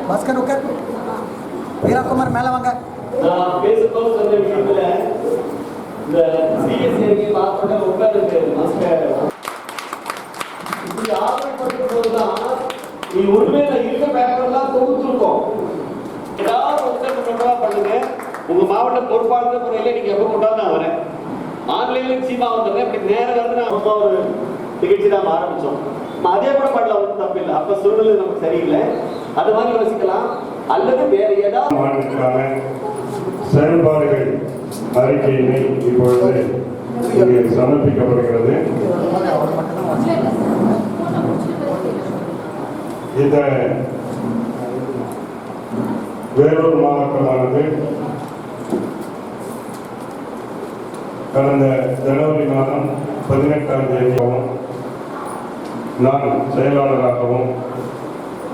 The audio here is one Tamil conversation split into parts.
பாஸ்கர் உட்கார். வீராகுமார் மேல வாங்க. நான் பேசும்போது சொன்ன விஷயத்துல இந்த சிஎஸ்ஏ பார்த்தோட உட்கார்ந்து மாஸ்டர் இப்படி ஆர்வம் போதுதான் நீ உண்மையில இருக்க பேப்பர்லாம் தொகுத்துருக்கோம். ஏதாவது ஒன்றா பண்ணுங்க. உங்க மாவட்ட பொறுப்பாளர் முறையில நீங்க எப்ப கொண்டாந்து வரேன் ஆன்லைன்ல சீமா வந்துடுறேன். இப்படி நேரம் வந்து நான் ரொம்ப ஒரு நிகழ்ச்சி தான் ஆரம்பிச்சோம். அதே கூட பண்ணல, ஒன்றும் தப்பு இல்லை. அப்ப சூழ்நிலை நமக்கு சரியில்லை, அது மாதிரி யோசிக்கலாம். அல்லது வேற ஏதாவது செயல்பாடுகள் அறிக்கையினை இப்பொழுது இங்கே சமர்ப்பிக்கப்படுகிறது. இந்த வேலூர் மாவட்டமானது கடந்த ஜனவரி மாதம் 18ஆம் தேதியாகவும் நான் செயலாளராகவும்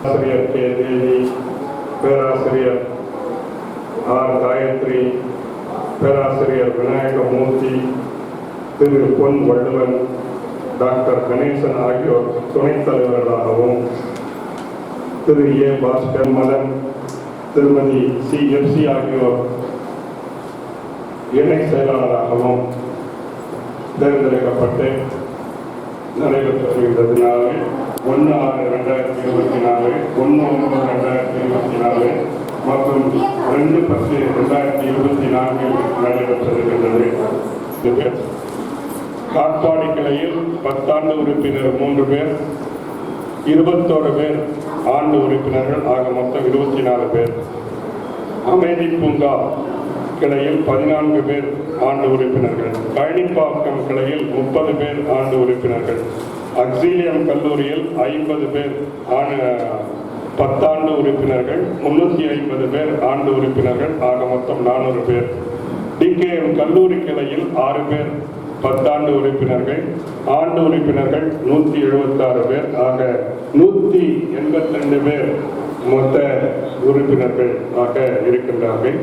ஆசிரியர் கே தேவி, பேராசிரியர் ஆர் காயத்ரி, பேராசிரியர் விநாயகமூர்த்தி, திரு பொன் வள்ளுவன், டாக்டர் கணேசன் ஆகியோர் துணைத் தலைவர்களாகவும், திரு ஏ பாஸ்கர் மதன், திருமதி CFC ஆகியோர் இணை செயலாளராகவும் தேர்ந்தெடுக்கப்பட்டு நடைபெற்று வருகின்றது. 1/6/2024, 1/9/2024 மற்றும் 2/10/2024 நடைபெற்றிருக்கின்றது. காட்பாடி கிளையில் 10 ஆண்டு உறுப்பினர் 3 பேர், 21 பேர் ஆண்டு உறுப்பினர்கள், ஆக மொத்தம் 24 பேர். அமைதி பூங்கா கிளையில் 14 பேர் ஆண்டு உறுப்பினர்கள், பழனிப்பாக்கம் கிளையில் 30 பேர் ஆண்டு உறுப்பினர்கள், அக்ஸீலியம் கல்லூரியில் 50 பேர் 10 ஆண்டு உறுப்பினர்கள், 350 பேர் ஆண்டு உறுப்பினர்கள், ஆக மொத்தம் 400 பேர். DKM கல்லூரி கிளையில் 6 பேர் 10 ஆண்டு உறுப்பினர்கள், ஆண்டு உறுப்பினர்கள் 176 பேர், ஆக 182 பேர் மொத்த உறுப்பினர்கள் ஆக இருக்கின்றார்கள்.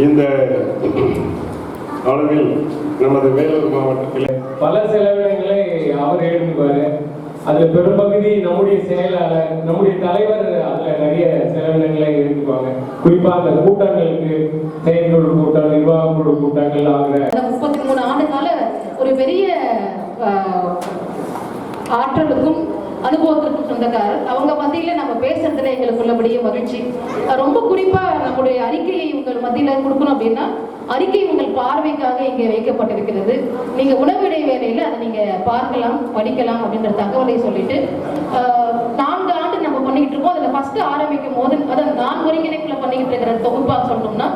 இந்த அளவில் நமது வேலூர் மாவட்டத்தில் பல செலவினங்களை அவர் எழுதுவார். அதில் பெரும்பகுதி நம்முடைய செயலாளர், நம்முடைய தலைவர் அதில் நிறைய செலவினங்களை எழுதுவாங்க. குறிப்பாக அந்த கூட்டங்களுக்கு, செயற்குழு கூட்டம், நிர்வாக குழு கூட்டங்கள் ஆகிற 33 ஆண்டு கால ஒரு பெரிய ஆற்றலுக்கும் அனுபவத்திற்கும் சொந்தக்காரர். அவங்க மத்தியில நம்ம பேசுறதுல எங்களுக்கு உள்ளபடியே மகிழ்ச்சி. ரொம்ப குறிப்பா நம்முடைய அறிக்கையை உங்கள் மத்தியில கொடுக்கணும் அப்படின்னா, அறிக்கை உங்கள் பார்வைக்காக இங்கே வைக்கப்பட்டிருக்கிறது. நீங்க உணவு இடைவேளையில அதை நீங்க பார்க்கலாம், படிக்கலாம் அப்படின்ற தகவலை சொல்லிட்டு 4 ஆண்டு நம்ம பண்ணிக்கிட்டு இருக்கோம். அதுல ஃபர்ஸ்ட் ஆரம்பிக்கும் போது, அதை நான் ஒருங்கிணைப்புல பண்ணிக்கிட்டு இருக்கிற தொகுப்பா சொல்லணும்னா